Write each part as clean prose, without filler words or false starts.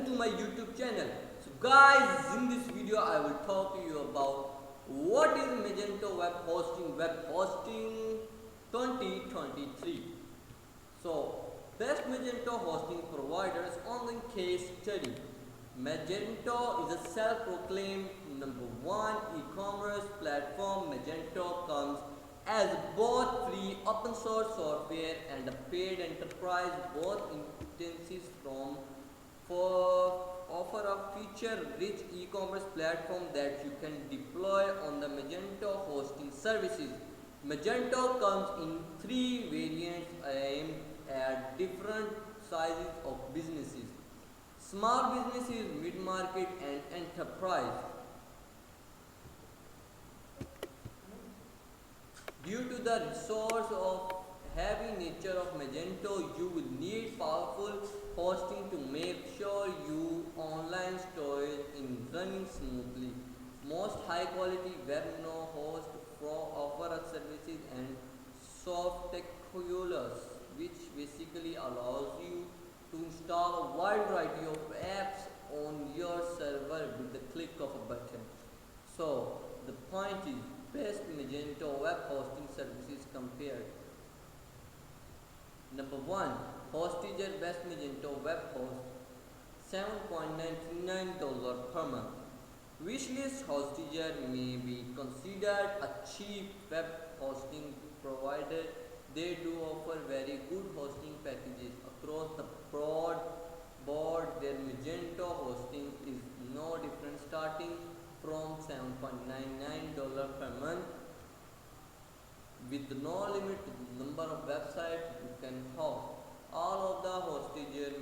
to my YouTube channel. So guys, in this video I will talk to you about what is Magento Web Hosting 2023. So best Magento hosting providers online case study. Magento is a self-proclaimed number one e-commerce platform. Magento comes as both free open source software and a paid enterprise, both instances from for offer a feature-rich e-commerce platform that you can deploy on the Magento hosting services. Magento comes in three variants aimed at different sizes of businesses: small businesses, mid-market, and enterprise. Due to the resource of heavy nature of Magento, you will need powerful hosting to make sure your online store is running smoothly. Most high quality web no host offer services and spectaculars, which basically allows you to install a wide variety of apps on your server with the click of a button. So the point is, best Magento web hosting services compared. Number one, Hostager best Magento web host, $7.99 per month. Wishlist Hostager may be considered a cheap web hosting provider. They do offer very good hosting packages across the broad board. Their Magento hosting is no different, starting from $7.99 per month with no limit to the number of websites you can host. All of the Hostager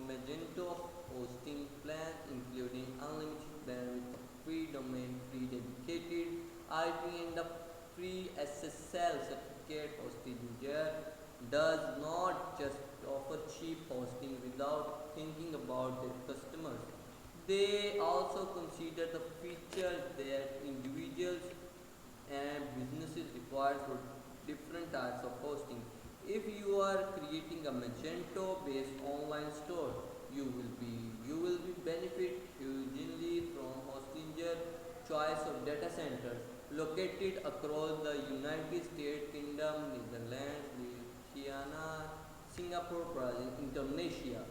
Magento hosting plans, including unlimited bandwidth, free domain, free dedicated IP, and a free SSL certificate. Hostager does not just offer cheap hosting without thinking about their customers. They also consider the features that individuals and businesses require for different types of hosting. If you are creating a Magento based online store, you will be benefit hugely from Hostinger choice of data centers located across the United States, Kingdom, Netherlands, Louisiana, Singapore, Brazil, Indonesia.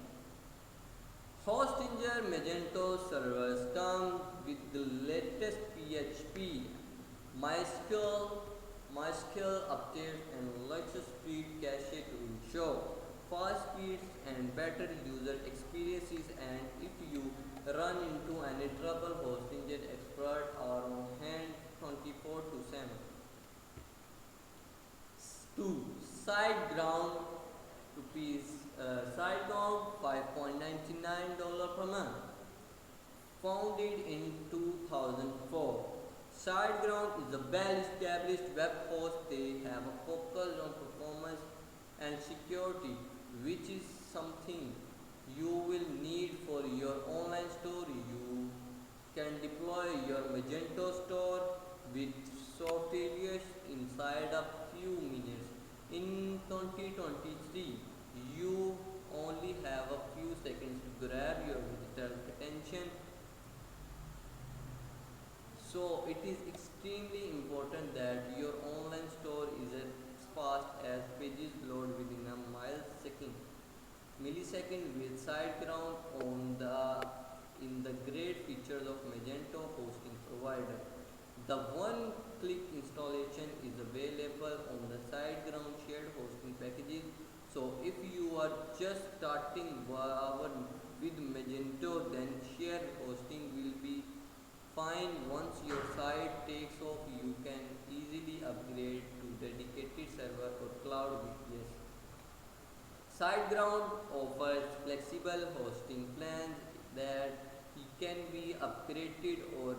Hostinger Magento servers come with the latest PHP, MySQL, MySQL updates, and Lexus speed cache to ensure fast speeds and better user experiences. And if you run into any trouble, Hostinger experts are on hand 24 to 7. 2. SiteGround rupees SiteGround $5.99 per month. Founded in 2004, SiteGround is a well-established web host. They have a focus on performance and security, which is something you will need for your online store. You can deploy your Magento store with software inside a few minutes. In 2023, you only have a few seconds to grab your visitor's attention. So it is extremely important that your online store is as fast as pages load within a millisecond with SiteGround on the in the great features of Magento hosting provider. The one-click installation is available on the SiteGround shared hosting packages. So if you are just starting with Magento, then shared hosting will be fine. Once your site takes off, you can easily upgrade to dedicated server or cloudways. SiteGround offers flexible hosting plans that can be upgraded or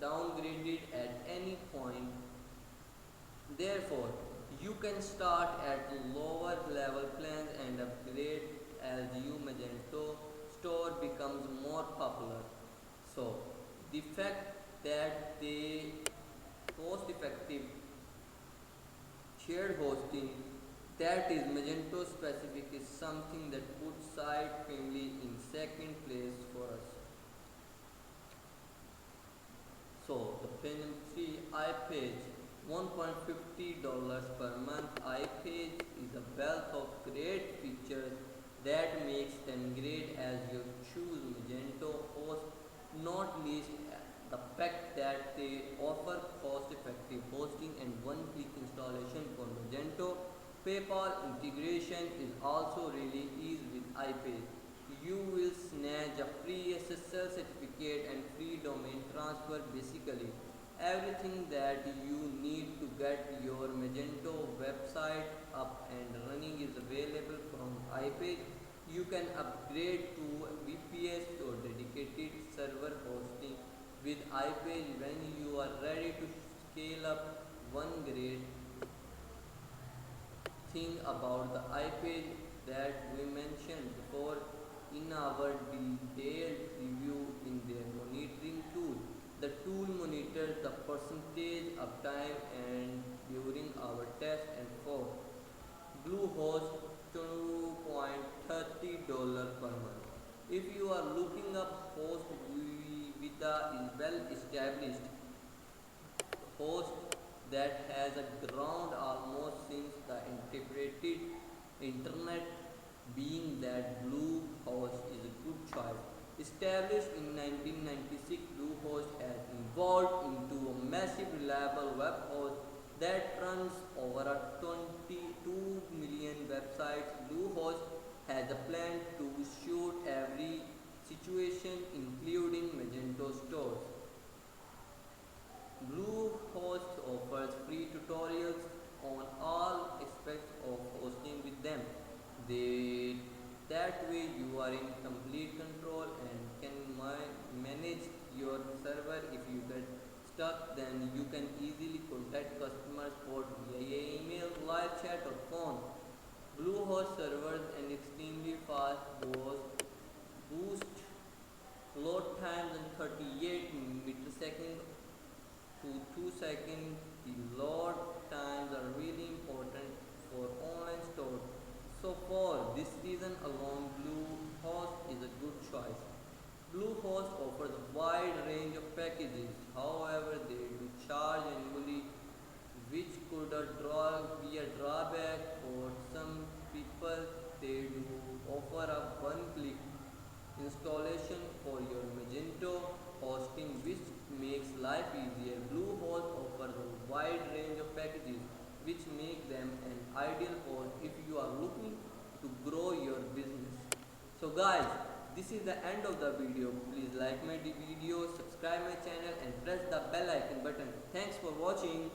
downgraded at any point. Therefore, you can start at lower level plans and upgrade as your Magento store becomes more popular. So, the fact that they cost effective shared hosting that is Magento specific is something that puts site family in second place for Opinion 3, iPage. $1.50 per month. iPage is a wealth of great features that makes them great as you choose Magento host, not least the fact that they offer cost-effective hosting and one-click installation for Magento. PayPal integration is also really easy with iPage. You will snatch a free SSL certificate and free domain transfer. Basically everything that you need to get your Magento website up and running is available from iPage. You can upgrade to VPS or dedicated server hosting with iPage when you are ready to scale up. One great thing about the iPage that we mentioned before in our detailed review in their monitoring tool. The tool monitors the percentage uptime and during our test and for Bluehost $2.30 per month. If you are looking up host with a well established host that has a ground almost since the integrated internet, being that Bluehost is a good choice. Established in 1996, Bluehost has evolved into a massive reliable web host that runs over a 22 million websites. Bluehost has a plan to suit every situation including Magento stores. Bluehost offers free tutorials on all aspects of hosting with them. They, that way you are in complete control and can manage your server. If you get stuck, then you can easily contact customer support via email, live chat or phone. Bluehost servers and extremely fast boost load times in 38 milliseconds to 2 seconds. The load times are really important for online stores. So for this reason alone, Bluehost is a good choice. Bluehost offers a wide range of packages. However, they do charge annually, which could be a drawback for some people. They do offer a one-click installation for your Magento hosting, which makes life easier. Bluehost offers a wide range of packages, which make them an ideal host if you are looking to grow your business. So guys, this is the end of the video. Please like my video, subscribe my channel and press the bell icon button. Thanks for watching.